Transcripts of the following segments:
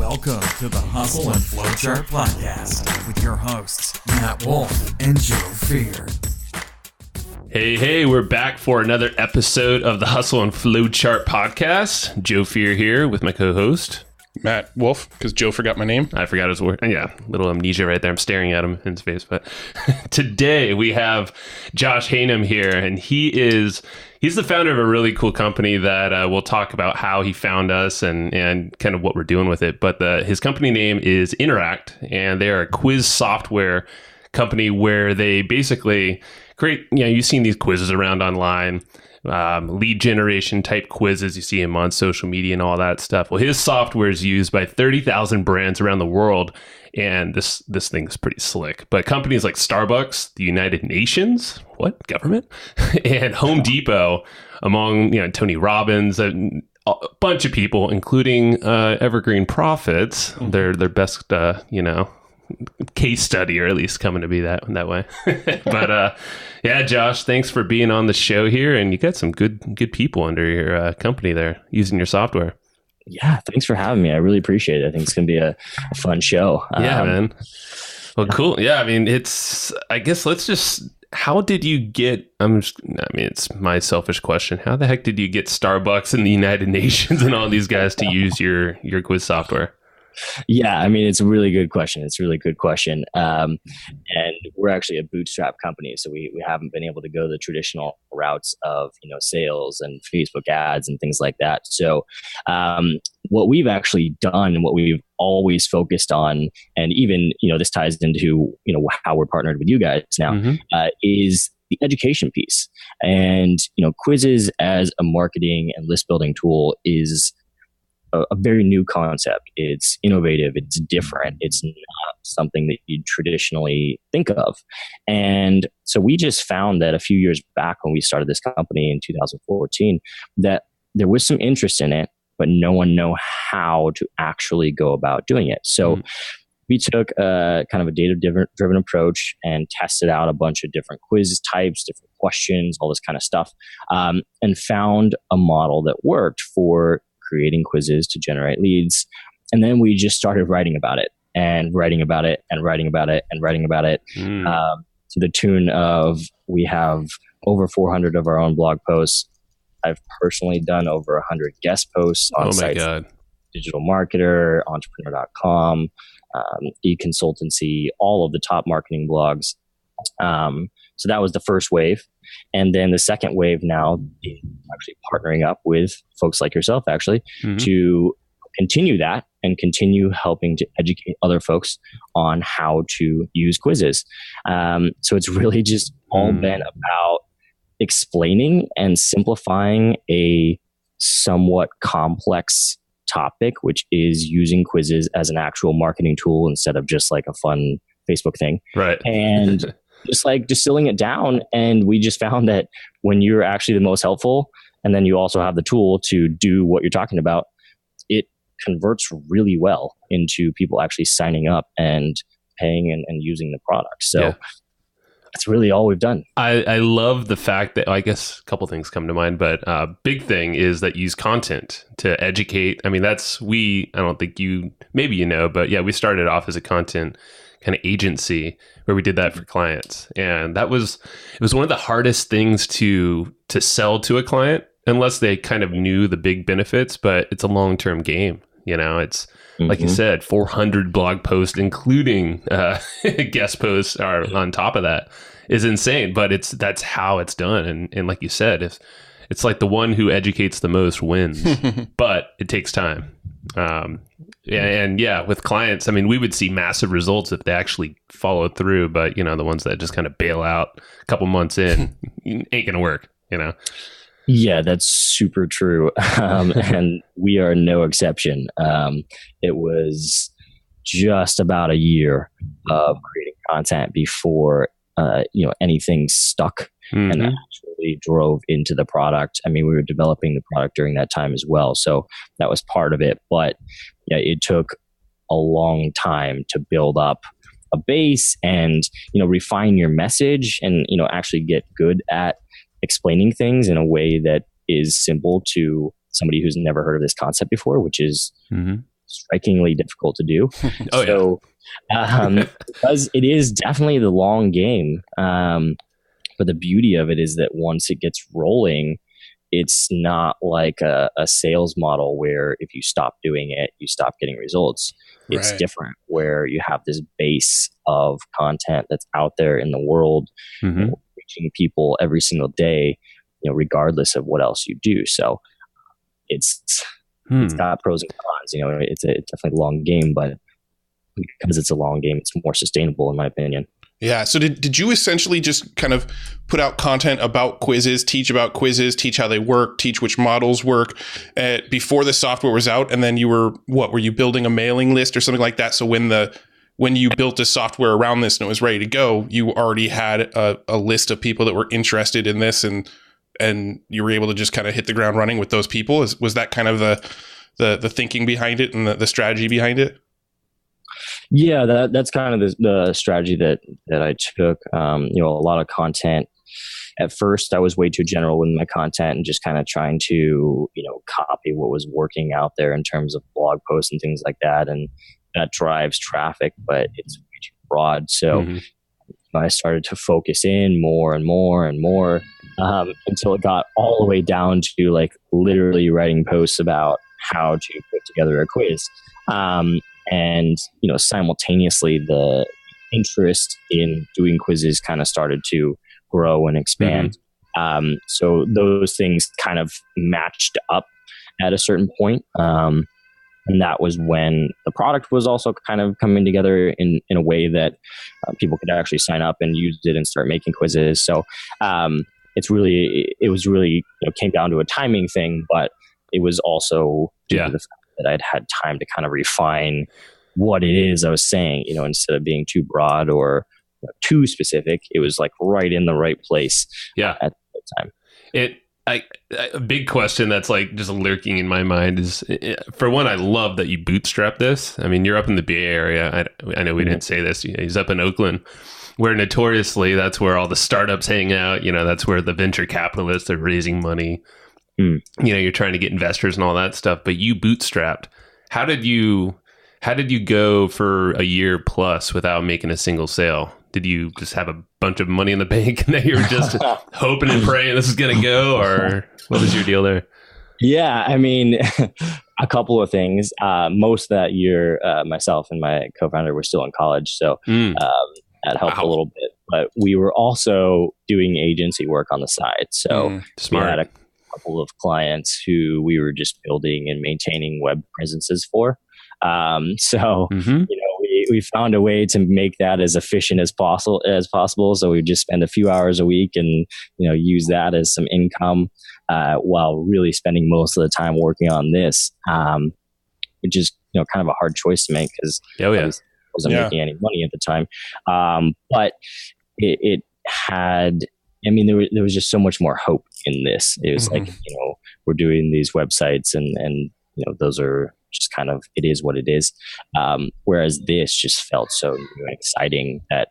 Welcome to the Hustle and Flowchart Podcast with your hosts, Matt Wolf and Joe Fear. Hey, we're back for another episode of the Hustle and Flowchart Podcast. Joe Fear here with my co-host, Matt Wolf, because Joe forgot my name. I forgot his word. Yeah, little amnesia right there. I'm staring at him in his face. But today we have Josh Haynam here, and he's the founder of a really cool company that we'll talk about how he found us and kind of what we're doing with it. But his company name is Interact, and they are a quiz software company where they basically create, you've seen these quizzes around online, lead generation type quizzes. You see him on social media and all that stuff. Well, his software is used by 30,000 brands around the world. And this thing is pretty slick. But companies like Starbucks, the United Nations, what government, and Home Depot, among Tony Robbins, a bunch of people, including Evergreen Profits, their best case study, or at least coming to be that way. But yeah, Josh, thanks for being on the show here, and you got some good people under your company there using your software. Yeah, thanks for having me. I really appreciate it. I think it's going to be a fun show. Yeah, man. Well, cool. Yeah, I mean, how did you get, it's my selfish question. How the heck did you get Starbucks and the United Nations and all these guys to use your quiz software? Yeah, I mean, it's a really good question. And we're actually a bootstrap company, so we haven't been able to go the traditional routes of, sales and Facebook ads and things like that. So what we've actually done and what we've always focused on, and even, this ties into, how we're partnered with you guys now, is the education piece. And, quizzes as a marketing and list building tool is a very new concept. It's innovative. It's different. It's not something that you'd traditionally think of. And so we just found that a few years back when we started this company in 2014, that there was some interest in it, but no one knew how to actually go about doing it. So we took a kind of a data-driven approach and tested out a bunch of different quiz types, different questions, all this kind of stuff, and found a model that worked for creating quizzes to generate leads. And then we just started writing about it and writing about it and writing about it and writing about it to the tune of, we have over 400 of our own blog posts. I've personally done over 100 guest posts on sites, Digital Marketer, Entrepreneur.com, eConsultancy, all of the top marketing blogs. So that was the first wave. And then the second wave now is actually partnering up with folks like yourself, actually, to continue that and continue helping to educate other folks on how to use quizzes. So it's really just all been about explaining and simplifying a somewhat complex topic, which is using quizzes as an actual marketing tool instead of just like a fun Facebook thing. Right. And just like distilling it down. And we just found that when you're actually the most helpful, and then you also have the tool to do what you're talking about, it converts really well into people actually signing up and paying and using the product. So that's really all we've done. I love the fact that, I guess a couple things come to mind, but big thing is that you use content to educate. I mean, I don't think but yeah, we started off as a content kind of agency where we did that for clients. And it was one of the hardest things to sell to a client unless they kind of knew the big benefits, but it's a long-term game. It's like you said, 400 blog posts, including guest posts are on top of that, is insane, but that's how it's done. And like you said, it's like the one who educates the most wins, but it takes time. And with clients, I mean, we would see massive results if they actually follow through, but the ones that just kind of bail out a couple months in ain't going to work, Yeah, that's super true. And we are no exception. It was just about a year of creating content before, anything stuck and actually drove into the product. I mean, we were developing the product during that time as well. So that was part of it. But yeah, it took a long time to build up a base and, refine your message and, actually get good at explaining things in a way that is simple to somebody who's never heard of this concept before, which is strikingly difficult to do. Oh, so, because it is definitely the long game. But the beauty of it is that once it gets rolling, it's not like a sales model where if you stop doing it, you stop getting results. It's different, where you have this base of content that's out there in the world, reaching people every single day, regardless of what else you do. So it's got pros and cons. It's definitely a long game, but because it's a long game, it's more sustainable in my opinion. Yeah. So did you essentially just kind of put out content about quizzes, teach about quizzes, teach how they work, teach which models work before the software was out? And then were you building a mailing list or something like that? So when you built a software around this and it was ready to go, you already had a list of people that were interested in this, and you were able to just kind of hit the ground running with those people. Was that kind of the thinking behind it and the strategy behind it? Yeah, that's kind of the strategy that I took. A lot of content. At first, I was way too general with my content and just kind of trying to, copy what was working out there in terms of blog posts and things like that. And that drives traffic, but it's way too broad. So I started to focus in more and more and more until it got all the way down to like literally writing posts about how to put together a quiz. And, simultaneously the interest in doing quizzes kind of started to grow and expand. So those things kind of matched up at a certain point. And that was when the product was also kind of coming together in a way that people could actually sign up and use it and start making quizzes. So it was really came down to a timing thing, but it was also due to the fact that I'd had time to kind of refine what it is I was saying, instead of being too broad or too specific. It was like right in the right place at the right time. A big question that's like just lurking in my mind is, for one, I love that you bootstrap this. I mean, you're up in the Bay Area. I know we didn't say this. He's up in Oakland, where notoriously that's where all the startups hang out. That's where the venture capitalists are raising money. You're trying to get investors and all that stuff, but you bootstrapped. How did you go for a year plus without making a single sale? Did you just have a bunch of money in the bank and that you were just hoping and praying this is going to go, or what was your deal there? Yeah, I mean, a couple of things. Most of that year, myself and my co-founder were still in college, so that helped a little bit. But we were also doing agency work on the side, so smart. We had a couple of clients who we were just building and maintaining web presences for. We found a way to make that as efficient as possible. So we just spend a few hours a week and, use that as some income, while really spending most of the time working on this, which is, kind of a hard choice to make because I wasn't making any money at the time. But it had, there was just so much more hope in this. It was like, we're doing these websites and those are just kind of, it is what it is. Whereas this just felt so new and exciting that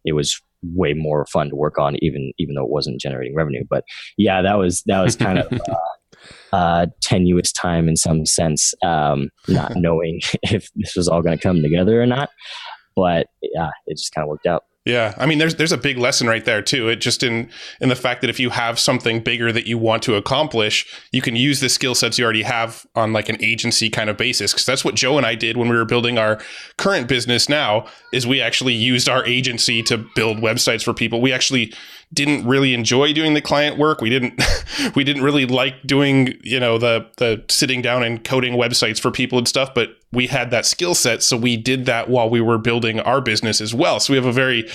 it was way more fun to work on, even though it wasn't generating revenue. But yeah, that was kind of tenuous time in some sense, not knowing if this was all going to come together or not. But yeah, it just kind of worked out. Yeah. I mean, there's a big lesson right there too. It just in the fact that if you have something bigger that you want to accomplish, you can use the skill sets you already have on like an agency kind of basis. Cause that's what Joe and I did when we were building our current business now, is we actually used our agency to build websites for people. We actually didn't really enjoy doing the client work. We didn't really like doing, the sitting down and coding websites for people and stuff, but we had that skill set. So we did that while we were building our business as well. So we have a very,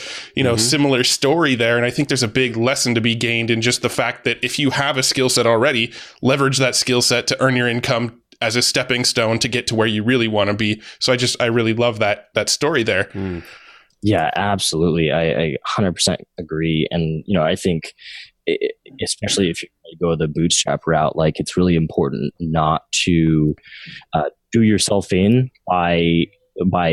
similar story there. And I think there's a big lesson to be gained in just the fact that if you have a skill set already, leverage that skill set to earn your income as a stepping stone to get to where you really want to be. So I really love that story there. Yeah, absolutely. I 100% agree. And, I think especially if you go the bootstrap route, like it's really important not to do yourself in by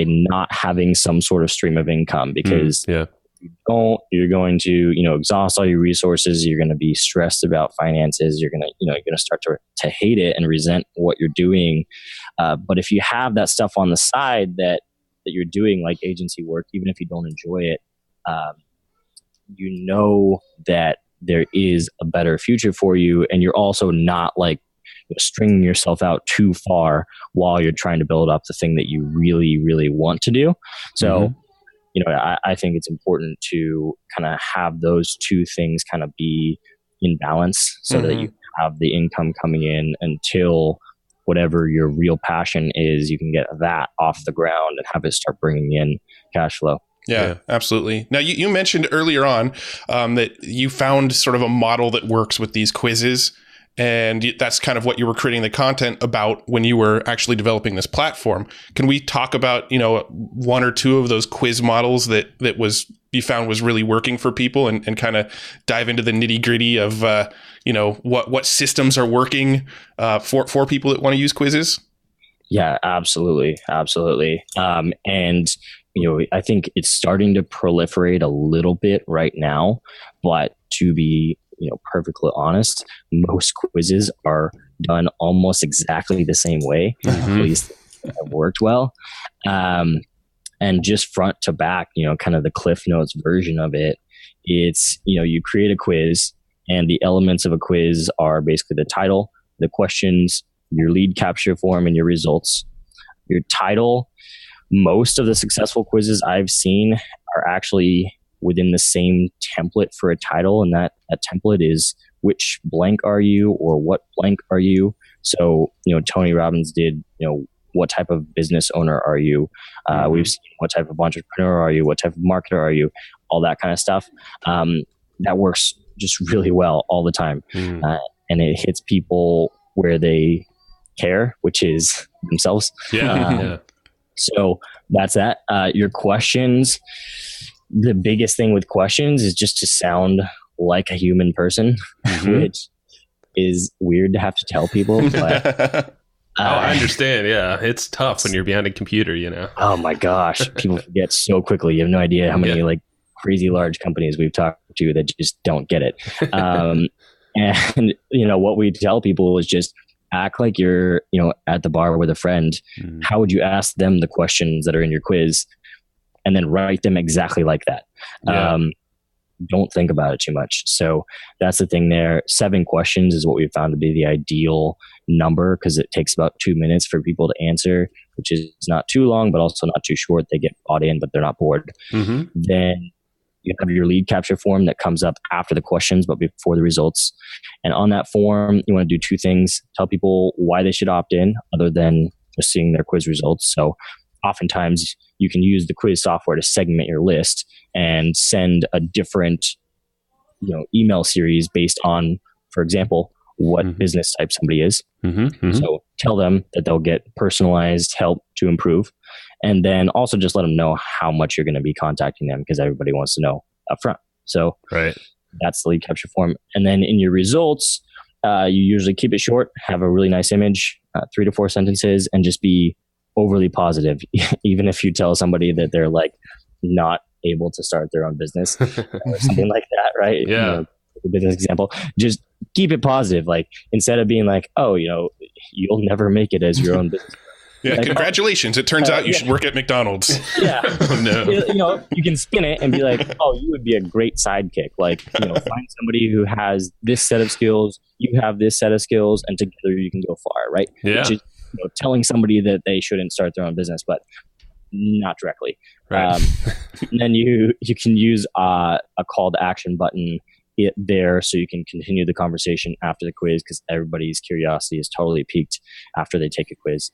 not having some sort of stream of income, because you you don't, you're going to, exhaust all your resources. You're going to be stressed about finances. You're going to start to hate it and resent what you're doing. But if you have that stuff on the side that you're doing, like agency work, even if you don't enjoy it, you know that there is a better future for you. And you're also not like stringing yourself out too far while you're trying to build up the thing that you really, really want to do. So, I think it's important to kind of have those two things kind of be in balance so that you have the income coming in until whatever your real passion is, you can get that off the ground and have it start bringing in cash flow. Yeah, absolutely. Now, you mentioned earlier on that you found sort of a model that works with these quizzes. And that's kind of what you were creating the content about when you were actually developing this platform. Can we talk about, one or two of those quiz models that you found was really working for people and kind of dive into the nitty gritty of, what systems are working for people that want to use quizzes? Yeah, absolutely. Absolutely. And I think it's starting to proliferate a little bit right now, but to be perfectly honest, most quizzes are done almost exactly the same way. At least have worked well. And just front to back, kind of the Cliff Notes version of it. It's, you create a quiz and the elements of a quiz are basically the title, the questions, your lead capture form, and your results. Your title, most of the successful quizzes I've seen are actually within the same template for a title, and that template is which blank are you or what blank are you. So, Tony Robbins did, what type of business owner are you? We've seen what type of entrepreneur are you? What type of marketer are you? All that kind of stuff. That works just really well all the time. And it hits people where they care, which is themselves. Yeah. So that's that. Your questions, the biggest thing with questions is just to sound like a human person, which is weird to have to tell people. But, I understand. Yeah. It's tough when you're behind a computer, Oh my gosh. People forget so quickly. You have no idea how many like crazy large companies we've talked to that just don't get it. And what we tell people is just act like you're, at the bar with a friend. How would you ask them the questions that are in your quiz? And then write them exactly like that. Yeah. Don't think about it too much. So that's the thing there. 7 questions is what we found to be the ideal number because it takes about 2 minutes for people to answer, which is not too long, but also not too short. They get bought in, but they're not bored. Then you have your lead capture form that comes up after the questions, but before the results. And on that form, you want to do 2 things. Tell people why they should opt in other than just seeing their quiz results. So oftentimes you can use the quiz software to segment your list and send a different, email series based on, for example, what business type somebody is. So tell them that they'll get personalized help to improve. And then also just let them know how much you're going to be contacting them because everybody wants to know up front. So that's the lead capture form. And then in your results, you usually keep it short, have a really nice image, 3 to 4 sentences, and just be overly positive. Even if you tell somebody that they're like not able to start their own business or something like that, right? Yeah. A business example, just keep it positive. Like instead of being like, oh, you'll never make it as your own business. Yeah, like, congratulations. It turns out you should work at McDonald's. Yeah. Oh, no. You can spin it and be like, oh, you would be a great sidekick. Like, find somebody who has this set of skills, you have this set of skills, and together you can go far, right? Yeah. Which is, telling somebody that they shouldn't start their own business, but not directly. Right. And then you can use a call to action button there so you can continue the conversation after the quiz because everybody's curiosity is totally piqued after they take a quiz.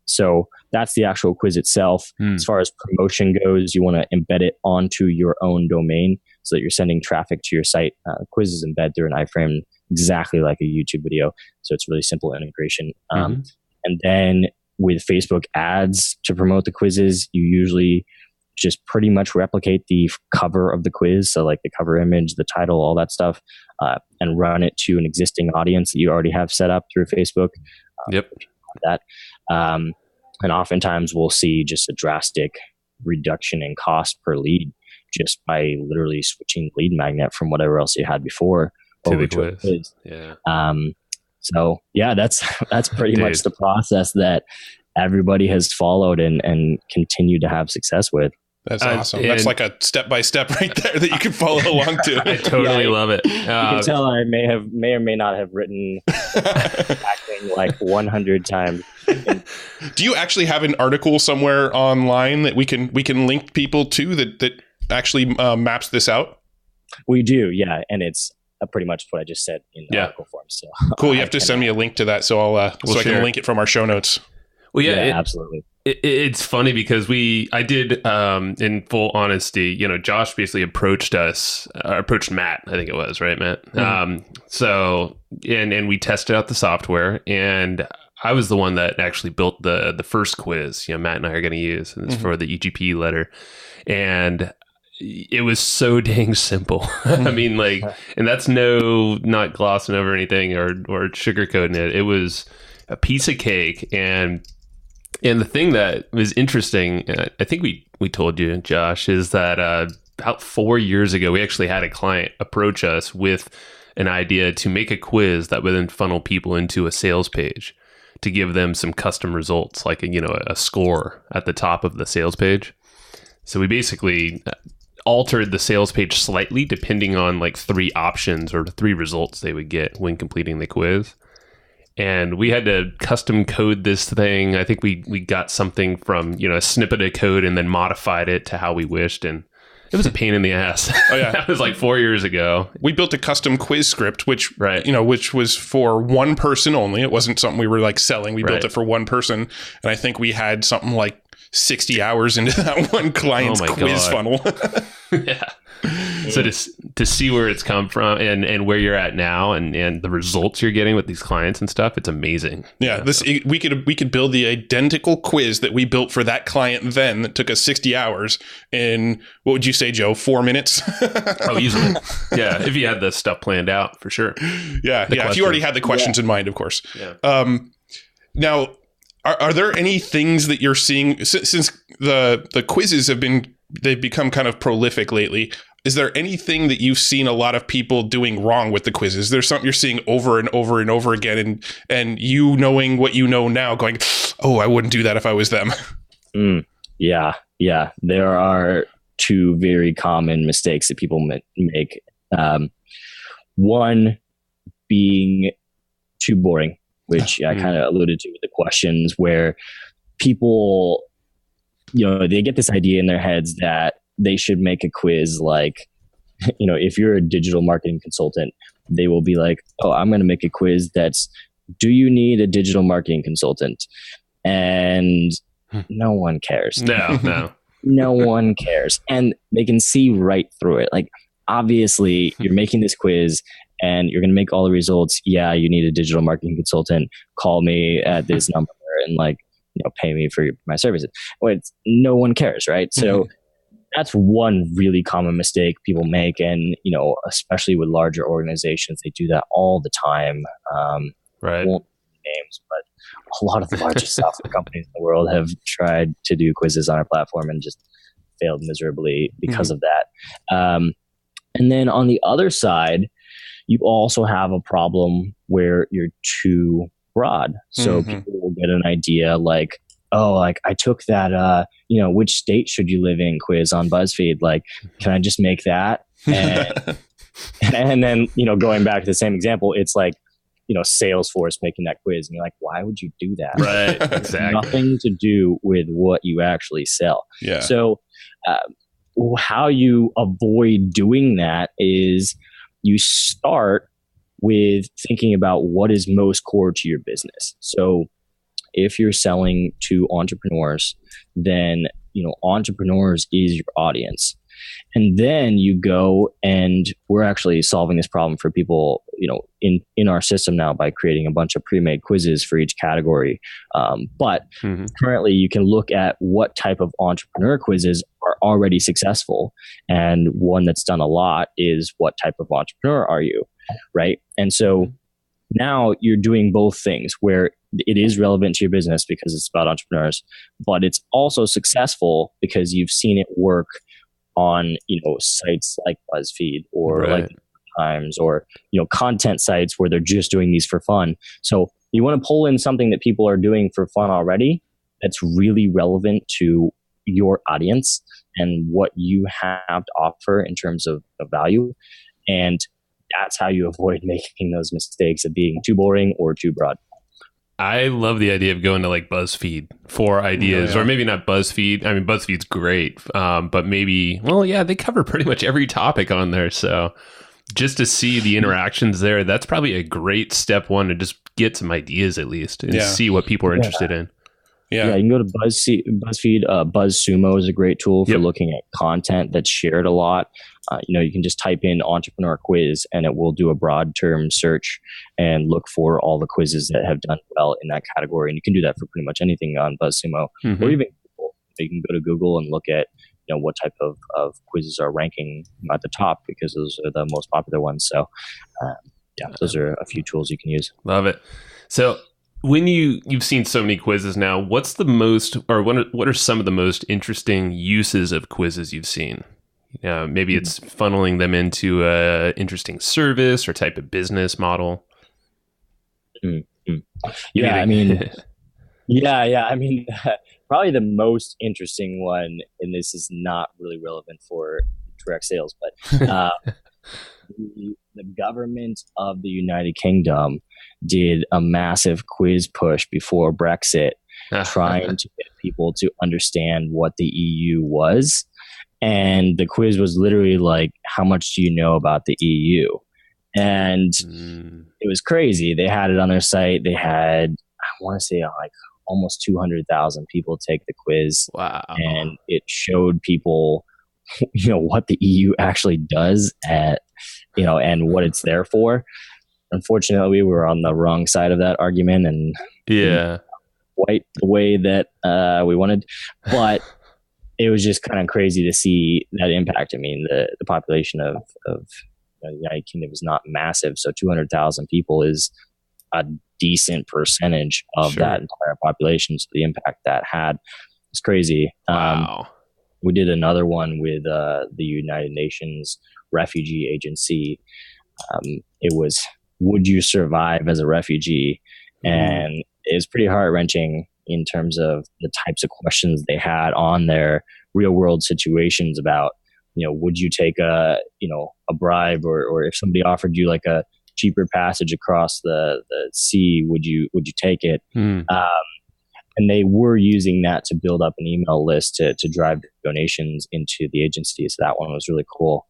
So that's the actual quiz itself. As far as promotion goes, you want to embed it onto your own domain so that you're sending traffic to your site. Quizzes embed through an iframe exactly like a YouTube video. So it's really simple integration. And then with Facebook ads to promote the quizzes, you usually just pretty much replicate the cover of the quiz. So like the cover image, the title, all that stuff, and run it to an existing audience that you already have set up through Facebook. That. And oftentimes we'll see just a drastic reduction in cost per lead just by literally switching lead magnet from whatever else you had before over to a quiz. Yeah. So yeah, that's pretty much the process that everybody has followed and continue to have success with. That's awesome. That's like a step-by-step right there that you can follow along to. I totally love it. You can tell I may or may not have written acting like 100 times. Do you actually have an article somewhere online that we can link people to that actually maps this out? We do, yeah, and it's pretty much what I just said in the article form. So cool. You have to send me a link to that, so I can link it from our show notes. Well, yeah, absolutely. It's funny because I did, in full honesty, Josh basically approached Matt, I think it was, right, Matt? Mm-hmm. So we tested out the software, and I was the one that actually built the first quiz, Matt and I are going to use, and it's for the EGP letter. And it was so dang simple. I mean, and that's not glossing over anything or sugarcoating it. It was a piece of cake. And the thing that was interesting, I think we told you, Josh, is that about 4 years ago, we actually had a client approach us with an idea to make a quiz that would then funnel people into a sales page to give them some custom results, like a score at the top of the sales page. So we basically altered the sales page slightly depending on 3 options or 3 results they would get when completing the quiz. And we had to custom code this thing. I think we got something from, a snippet of code and then modified it to how we wished. And it was a pain in the ass. Oh, yeah. That was 4 years ago. We built a custom quiz script, which was for one person only. It wasn't something we were selling. We built it for one person. And I think we had something like 60 hours into that one client's quiz funnel. Yeah. So to see where it's come from and where you're at now and the results you're getting with these clients and stuff, it's amazing. Yeah, we could build the identical quiz that we built for that client then that took us 60 hours in, what would you say, Joe, 4 minutes? Oh, easily. Yeah, if you had the stuff planned out, for sure. Yeah, if you already had the questions in mind, of course. Yeah. Now, are there any things that you're seeing since the quizzes they've become kind of prolific lately? Is there anything that you've seen a lot of people doing wrong with the quizzes? There's something you're seeing over and over and over again, and you knowing what you know now, going, "Oh, I wouldn't do that if I was them." Yeah. There are 2 very common mistakes that people make. One being too boring, which I kind of alluded to with the questions, where people, they get this idea in their heads that they should make a quiz if you're a digital marketing consultant, they will be like, oh, I'm going to make a quiz that's, do you need a digital marketing consultant? And no one cares. No. No one cares. And they can see right through it. Obviously, you're making this quiz and you're going to make all the results. Yeah, you need a digital marketing consultant. Call me at this number and pay me for my services. Well, no one cares, right? So that's one really common mistake people make. And, especially with larger organizations, they do that all the time. Right. I won't name names, but a lot of the largest software companies in the world have tried to do quizzes on our platform and just failed miserably because of that. And then on the other side, you also have a problem where you're too broad. So people will get an idea I took that, which state should you live in quiz on BuzzFeed. Can I just make that? And, and then, going back to the same example, it's Salesforce making that quiz. And you're like, why would you do that? Right. Exactly. Nothing to do with what you actually sell. Yeah. So how you avoid doing that is you start with thinking about what is most core to your business. So if you're selling to entrepreneurs, then, entrepreneurs is your audience. And then you go, and we're actually solving this problem for people, in our system now by creating a bunch of pre-made quizzes for each category. But currently you can look at what type of entrepreneur quizzes are already successful. And one that's done a lot is what type of entrepreneur are you, right? And so now you're doing both things where it is relevant to your business because it's about entrepreneurs, but it's also successful because you've seen it work on, sites like BuzzFeed or Right. like Times, or, content sites where they're just doing these for fun. So you want to pull in something that people are doing for fun already that's really relevant to your audience and what you have to offer in terms of value. And that's how you avoid making those mistakes of being too boring or too broad. I love the idea of going to like BuzzFeed for ideas, Yeah. or maybe not BuzzFeed. I mean, BuzzFeed's great, but maybe, well, yeah, they cover pretty much every topic on there. So just to see the interactions there, that's probably a great step one to just get some ideas at least and see what people are interested in. Yeah. You can go to BuzzFeed. BuzzSumo is a great tool for looking at content that's shared a lot. You can just type in entrepreneur quiz and it will do a broad term search and look for all the quizzes that have done well in that category. And you can do that for pretty much anything on BuzzSumo, or even Google. You can go to Google and look at what type of quizzes are ranking at the top, because those are the most popular ones. So those are a few tools you can use. Love it. So when you've seen so many quizzes now, what's the most, or what are some of the most interesting uses of quizzes you've seen? Maybe it's funneling them into a interesting service or type of business model. Yeah, I mean, probably the most interesting one, and this is not really relevant for direct sales, but the government of the United Kingdom did a massive quiz push before Brexit, trying to get people to understand what the EU was. And the quiz was literally like, how much do you know about the EU? And it was crazy. They had it on their site. They had, I want to say, like almost 200,000 people take the quiz. Wow. And it showed people, what the EU actually does and what it's there for. Unfortunately, we were on the wrong side of that argument and quite the way that we wanted. But it was just kind of crazy to see that impact. I mean, the population of the United Kingdom is not massive, so 200,000 people is a decent percentage of that entire population. So the impact that had is crazy. Wow. We did another one with the United Nations Refugee Agency. It was, would you survive as a refugee? And it was pretty heart-wrenching in terms of the types of questions they had on their real-world situations about, would you take a bribe, or if somebody offered you like a cheaper passage across the sea, would you take it? And they were using that to build up an email list to drive donations into the agency. So that one was really cool.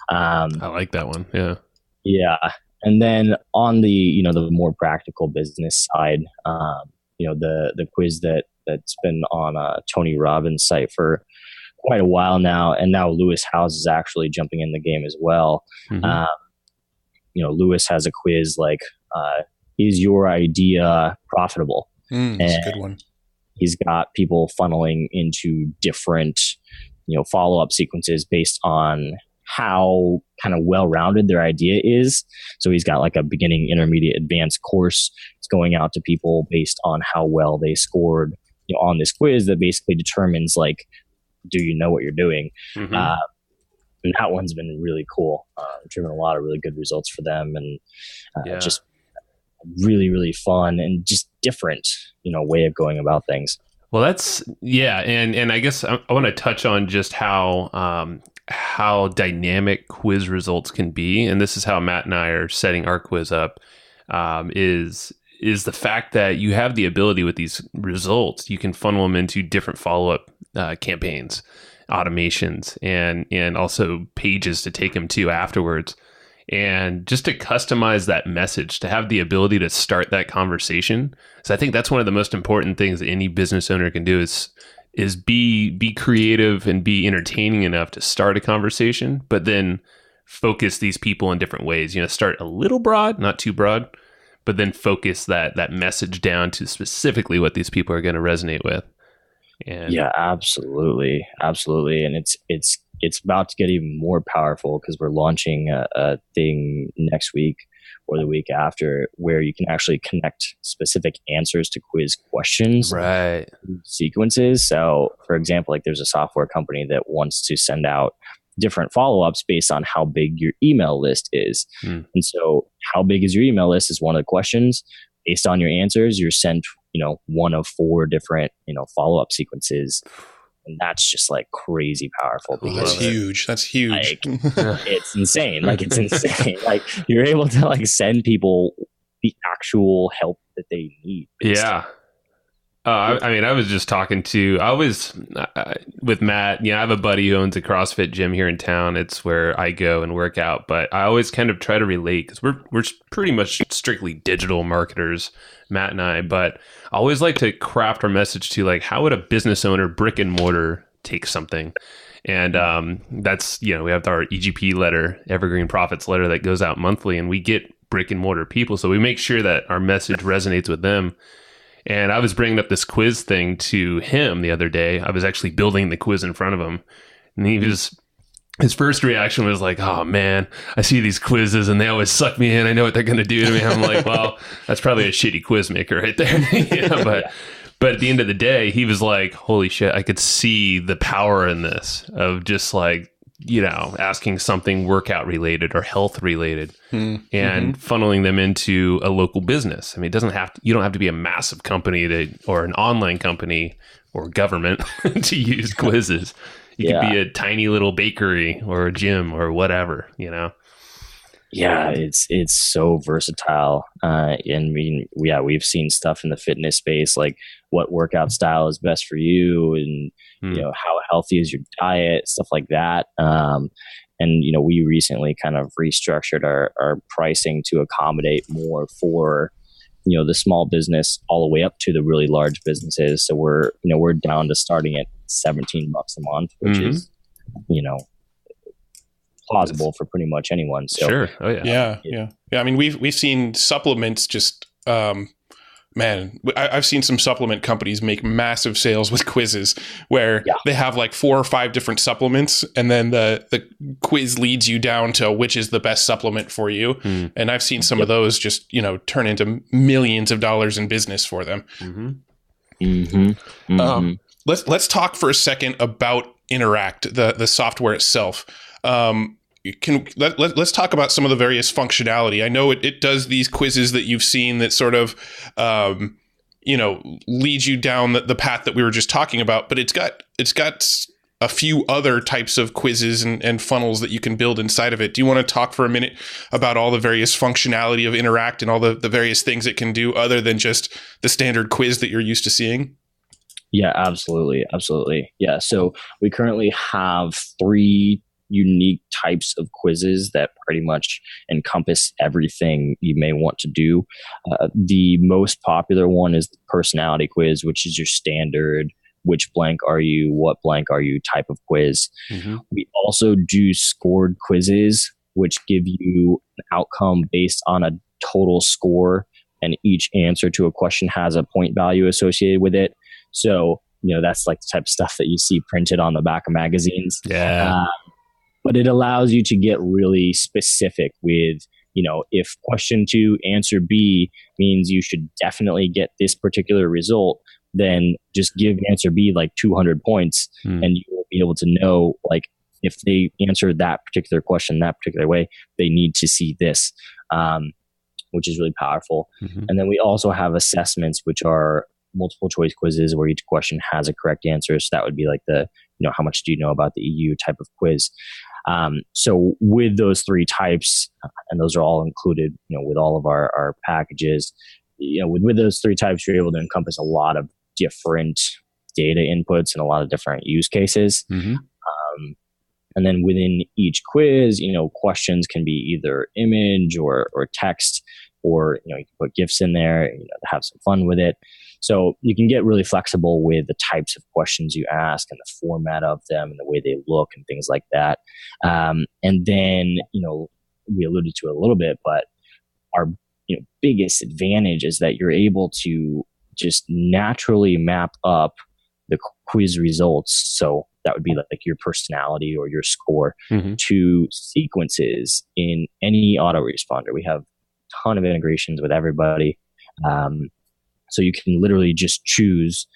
I like that one. Yeah. Yeah. And then on the, the more practical business side, the quiz that's been on Tony Robbins' site for quite a while now. And now Lewis Howes is actually jumping in the game as well. Lewis has a quiz like, is your idea profitable? That's a good one. He's got people funneling into different, follow-up sequences based on how kind of well-rounded their idea is. So he's got like a beginning, intermediate, advanced course. It's going out to people based on how well they scored, on this quiz that basically determines like, do you know what you're doing? And that one's been really cool. Driven a lot of really good results for them, and just really, really fun and just different, way of going about things. Well, that's and I guess I want to touch on just how dynamic quiz results can be, and this is how Matt and I are setting our quiz up. Is the fact that you have the ability with these results, you can funnel them into different follow-up campaigns, automations, and also pages to take them to afterwards. And just to customize that message, to have the ability to start that conversation. So I think that's one of the most important things that any business owner can do is be creative and be entertaining enough to start a conversation, but then focus these people in different ways. Start a little broad, not too broad, but then focus that message down to specifically what these people are going to resonate with. And yeah, absolutely. And it's it's about to get even more powerful because we're launching a thing next week or the week after where you can actually connect specific answers to quiz questions Right. sequences. So for example, like there's a software company that wants to send out different follow-ups based on how big your email list is. And so how big is your email list is one of the questions. Based on your answers, you're sent, one of 4 different, follow-up sequences. And that's just like crazy powerful because that's huge. That's huge. Like, it's insane. Like it's insane. Like you're able to like send people the actual help that they need. Yeah. I was just talking to, with Matt, I have a buddy who owns a CrossFit gym here in town. It's where I go and work out, but I always kind of try to relate because we're pretty much strictly digital marketers, Matt and I, but I always like to craft our message to like, how would a business owner brick and mortar take something? And that's, we have our EGP letter, Evergreen Profits letter that goes out monthly, and we get brick and mortar people. So we make sure that our message resonates with them. And I was bringing up this quiz thing to him the other day. I was actually building the quiz in front of him. And his first reaction was like, oh man, I see these quizzes and they always suck me in. I know what they're going to do to me. I'm like, well, that's probably a shitty quiz maker right there. But at the end of the day, he was like, holy shit, I could see the power in this of just like, asking something workout related or health related and funneling them into a local business. I mean, you don't have to be a massive company or an online company or government to use quizzes. You could be a tiny little bakery or a gym or whatever, Yeah, it's so versatile. And we've seen stuff in the fitness space, like what workout style is best for you and, how healthy is your diet, stuff like that. And, we recently kind of restructured our pricing to accommodate more for, the small business all the way up to the really large businesses. So we're down to starting at $17 a month, which is, plausible for pretty much anyone. So sure. Oh yeah. Yeah. I mean, we've seen supplements just, I've seen some supplement companies make massive sales with quizzes where they have like 4 or 5 different supplements, and then the quiz leads you down to which is the best supplement for you. And I've seen some of those just, turn into millions of dollars in business for them. Let's talk for a second about Interact, the software itself. Let's talk about some of the various functionality. I know it does these quizzes that you've seen that sort of, lead you down the path that we were just talking about, but it's got a few other types of quizzes and funnels that you can build inside of it. Do you want to talk for a minute about all the various functionality of Interact and all the various things it can do other than just the standard quiz that you're used to seeing? Yeah, absolutely. Absolutely. Yeah. So we currently have 3 unique types of quizzes that pretty much encompass everything you may want to do. The most popular one is the personality quiz, which is your standard which blank are you, what blank are you type of quiz. We also do scored quizzes, which give you an outcome based on a total score, and each answer to a question has a point value associated with it. So, that's like the type of stuff that you see printed on the back of magazines. Yeah. But it allows you to get really specific with, if question 2, answer B means you should definitely get this particular result, then just give answer B like 200 points and you will be able to know, like, if they answer that particular question that particular way, they need to see this, which is really powerful. And then we also have assessments, which are multiple choice quizzes where each question has a correct answer. So that would be like the, how much do you know about the EU type of quiz. So with those 3 types, and those are all included, with all of our packages, with those 3 types, you're able to encompass a lot of different data inputs and a lot of different use cases. And then within each quiz, questions can be either image or text, or, you can put GIFs in there, to have some fun with it. So you can get really flexible with the types of questions you ask and the format of them and the way they look and things like that. And then, we alluded to it a little bit, but our biggest advantage is that you're able to just naturally map up the quiz results. So that would be like your personality or your score, Mm-hmm. to sequences in any autoresponder. We have a ton of integrations with everybody. So you can literally just choose,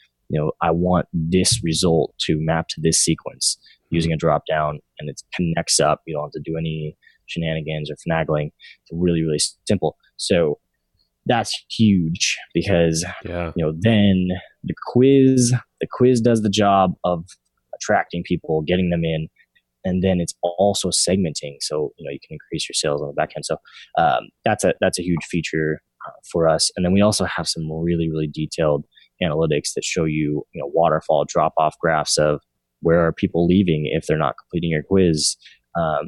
I want this result to map to this sequence using a drop down, and it connects up. You don't have to do any shenanigans or finagling. It's really, really simple. So that's huge because, then the quiz does the job of attracting people, getting them in, and then it's also segmenting. So, you can increase your sales on the back end. So that's a huge feature for us. And then we also have some really, really detailed analytics that show you, waterfall drop-off graphs of where are people leaving if they're not completing your quiz. How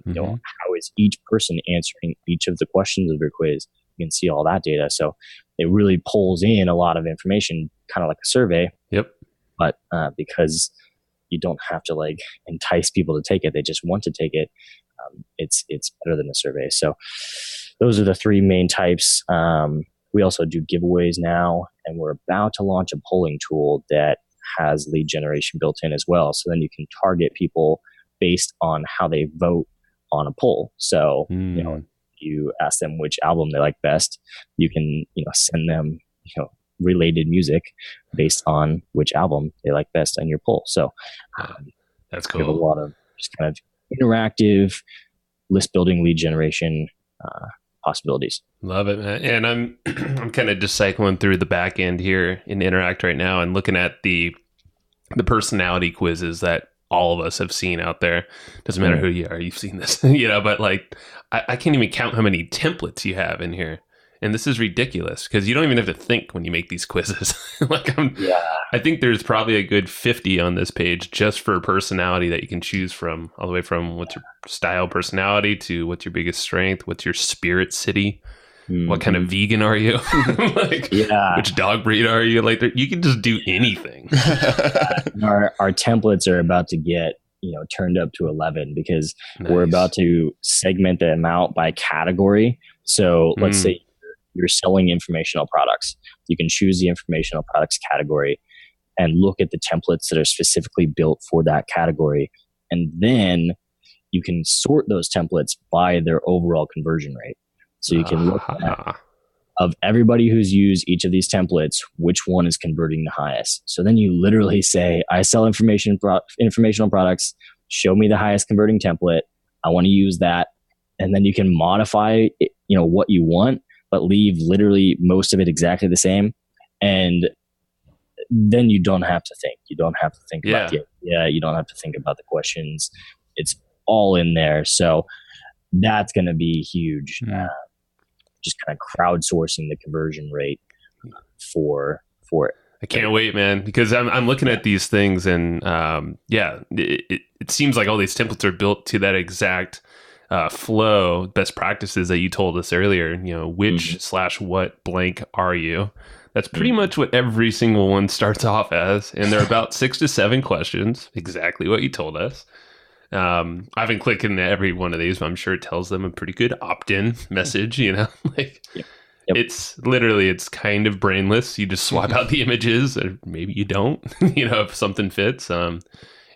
is each person answering each of the questions of your quiz? You can see all that data. So it really pulls in a lot of information, kind of like a survey. Yep. But because you don't have to like entice people to take it, they just want to take it. It's better than a survey. So those are the three main types. We also do giveaways now, and we're about to launch a polling tool that has lead generation built in as well. So then you can target people based on how they vote on a poll. So, you ask them which album they like best. You can, send them, related music based on which album they like best on your poll. So that's cool. We have a lot of just kind of interactive list building, lead generation possibilities. Love it, man. And I'm kind of just cycling through the back end here in Interact right now and looking at the personality quizzes that all of us have seen out there. Doesn't matter who you are, you've seen this, but like I can't even count how many templates you have in here. And this is ridiculous because you don't even have to think when you make these quizzes. I think there's probably a good 50 on this page just for personality that you can choose from, all the way from what's your style personality to what's your biggest strength, what's your spirit city, what kind of vegan are you, which dog breed are you? Like you can just do anything. Our templates are about to get turned up to 11 because we're about to segment them out by category. So let's say you're selling informational products. You can choose the informational products category and look at the templates that are specifically built for that category. And then you can sort those templates by their overall conversion rate. So you can look at, of everybody who's used each of these templates, which one is converting the highest. So then you literally say, I sell informational products. Show me the highest converting template. I want to use that. And then you can modify what you want, but leave literally most of it exactly the same. And then you don't have to think. You don't have to think about you don't have to think about the questions. It's all in there. So that's going to be huge. Just kind of crowdsourcing the conversion rate for it. I can't wait, man, because I'm looking at these things and it seems like all these templates are built to that exact flow, best practices that you told us earlier, which / what blank are you? That's pretty much what every single one starts off as. And they're about 6 to 7 questions, exactly what you told us. I haven't clicked into every one of these, but I'm sure it tells them a pretty good opt-in message, It's kind of brainless. You just swap out the images, or maybe you don't, if something fits. And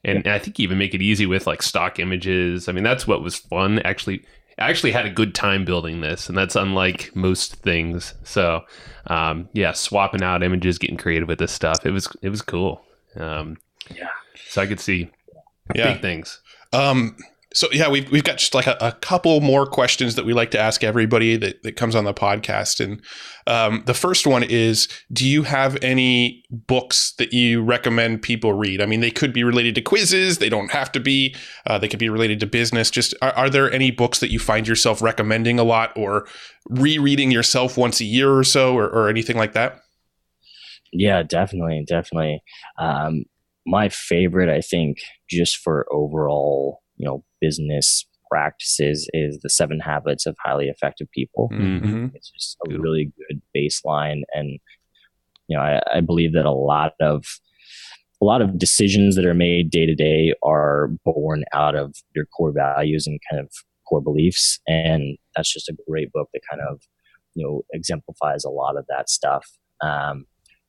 I think you even make it easy with like stock images. I mean, that's what was fun. I actually had a good time building this, and that's unlike most things. So, swapping out images, getting creative with this stuff. It was cool. So I could see big things. We've got just like a couple more questions that we like to ask everybody that comes on the podcast. And the first one is, do you have any books that you recommend people read? I mean, they could be related to quizzes. They don't have to be. They could be related to business. Just are there any books that you find yourself recommending a lot or rereading yourself once a year or so or anything like that? Yeah, definitely. My favorite, I think, just for overall, business practices is The 7 Habits of Highly Effective People. Mm-hmm. It's just a really good baseline. And, I believe that a lot of decisions that are made day to day are born out of your core values and kind of core beliefs. And that's just a great book that kind of, exemplifies a lot of that stuff. And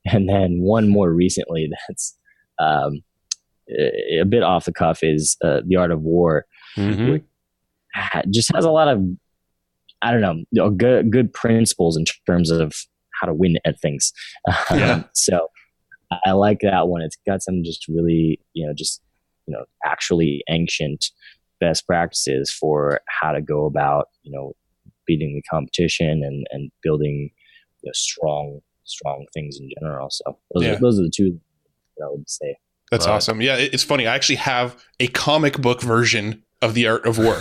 then one more recently that's a bit off the cuff is The Art of War, which just has a lot of, I don't know, good principles in terms of how to win at things. So I like that one. It's got some just really, actually ancient best practices for how to go about, beating the competition and building strong things in general. So those are the two that I would say. That's awesome. Yeah, it's funny. I actually have a comic book version of The Art of War.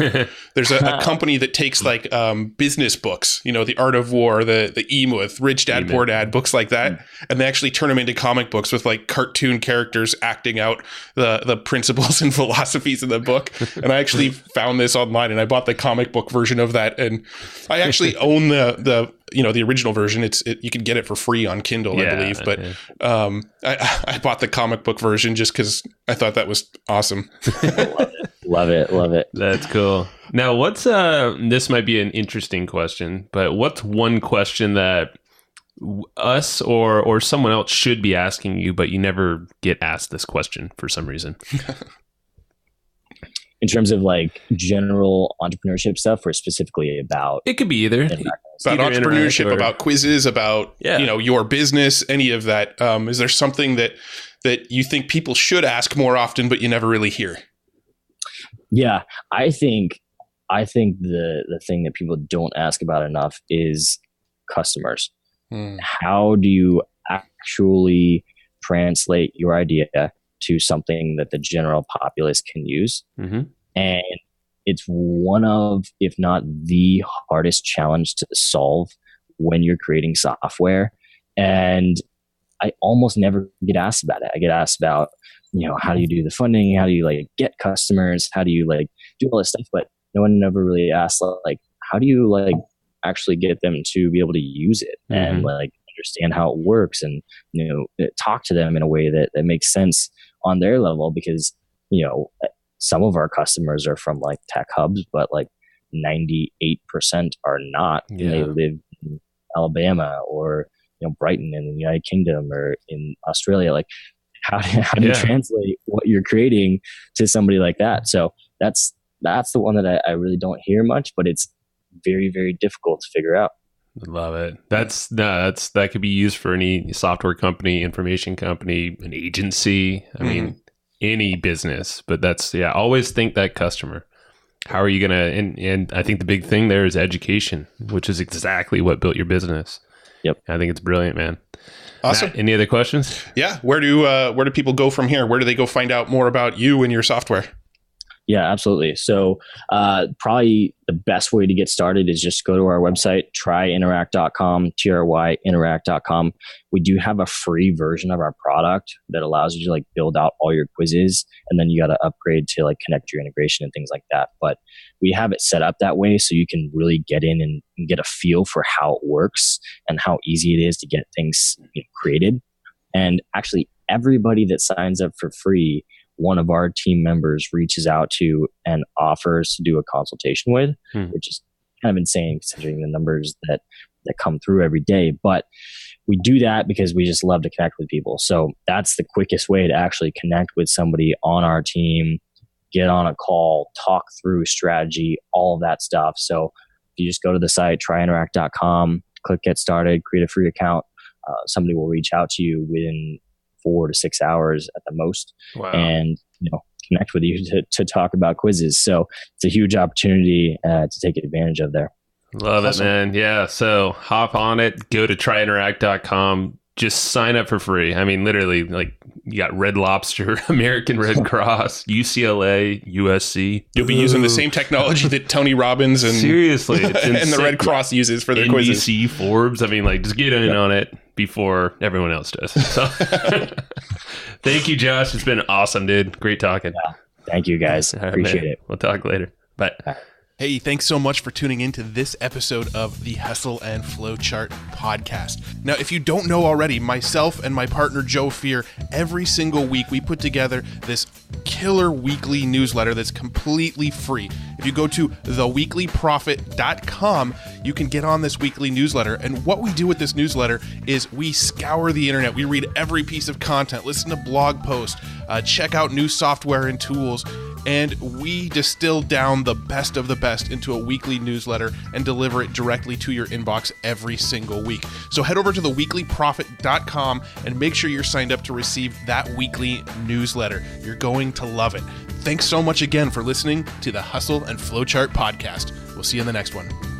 There's a company that takes like business books, The Art of War, the E-Myth, Rich Dad, Poor Dad, books like that. And they actually turn them into comic books with like cartoon characters acting out the principles and philosophies in the book. And I actually found this online and I bought the comic book version of that. And I actually own the original version. You can get it for free on Kindle, I believe. But I bought the comic book version just because I thought that was awesome. Love it. That's cool. Now, what's this might be an interesting question, but what's one question that us or someone else should be asking you, but you never get asked this question for some reason? In terms of like general entrepreneurship stuff, or specifically about? It could be either. About entrepreneurship, about quizzes, about your business, any of that. Is there something that you think people should ask more often, but you never really hear? Yeah, I think the thing that people don't ask about enough is customers. How do you actually translate your idea to something that the general populace can use? And it's one of, if not the hardest challenge to solve when you're creating software. And I almost never get asked about it. I get asked about, how do you do the funding? How do you like get customers? How do you like do all this stuff? But no one ever really asks like, how do you like actually get them to be able to use it and like understand how it works and, talk to them in a way that makes sense on their level? Because, some of our customers are from like tech hubs, but like 98% are not. And they live in Alabama or, Brighton in the United Kingdom or in Australia. Like, how do you translate what you're creating to somebody like that? So that's the one that I really don't hear much, but it's very, very difficult to figure out. Love it. That could be used for any software company, information company, an agency. I mean, any business, but always think that customer. How are you going to, and I think the big thing there is education, which is exactly what built your business. Yep. I think it's brilliant, man. Awesome. Matt, any other questions? Yeah. Where do people go from here? Where do they go find out more about you and your software? Yeah, absolutely. So probably the best way to get started is just go to our website, tryinteract.com, tryinteract.com. We do have a free version of our product that allows you to like build out all your quizzes, and then you got to upgrade to like connect your integration and things like that. But we have it set up that way so you can really get in and get a feel for how it works and how easy it is to get things created. And actually, everybody that signs up for free, one of our team members reaches out to and offers to do a consultation with, which is kind of insane considering the numbers that come through every day. But we do that because we just love to connect with people. So that's the quickest way to actually connect with somebody on our team, get on a call, talk through strategy, all of that stuff. So if you just go to the site, tryinteract.com, click get started, create a free account, somebody will reach out to you within 4 to 6 hours at the most. Wow. And connect with you to talk about quizzes. So it's a huge opportunity to take advantage of there. Love it, man. Yeah. So hop on it, go to tryinteract.com, just sign up for free. I mean, literally, like you got Red Lobster, American Red Cross, UCLA, USC. You'll be using the same technology that Tony Robbins and seriously and the Red Cross uses for their quizzes. NBC, Forbes. I mean, like just get in on it before everyone else does. So thank you, Josh. It's been awesome, dude. Great talking. Yeah. Thank you, guys. Right, appreciate man. it. We'll talk later. Bye. Hey, thanks so much for tuning into this episode of the Hustle and Flowchart podcast. Now, if you don't know already, myself and my partner Joe Fear, every single week we put together this killer weekly newsletter that's completely free. If you go to theweeklyprofit.com, you can get on this weekly newsletter. And what we do with this newsletter is we scour the internet. We read every piece of content, listen to blog posts, check out new software and tools, and we distill down the best of the best into a weekly newsletter and deliver it directly to your inbox every single week. So head over to theweeklyprofit.com and make sure you're signed up to receive that weekly newsletter. You're going to love it. Thanks so much again for listening to the Hustle and Flowchart podcast. We'll see you in the next one.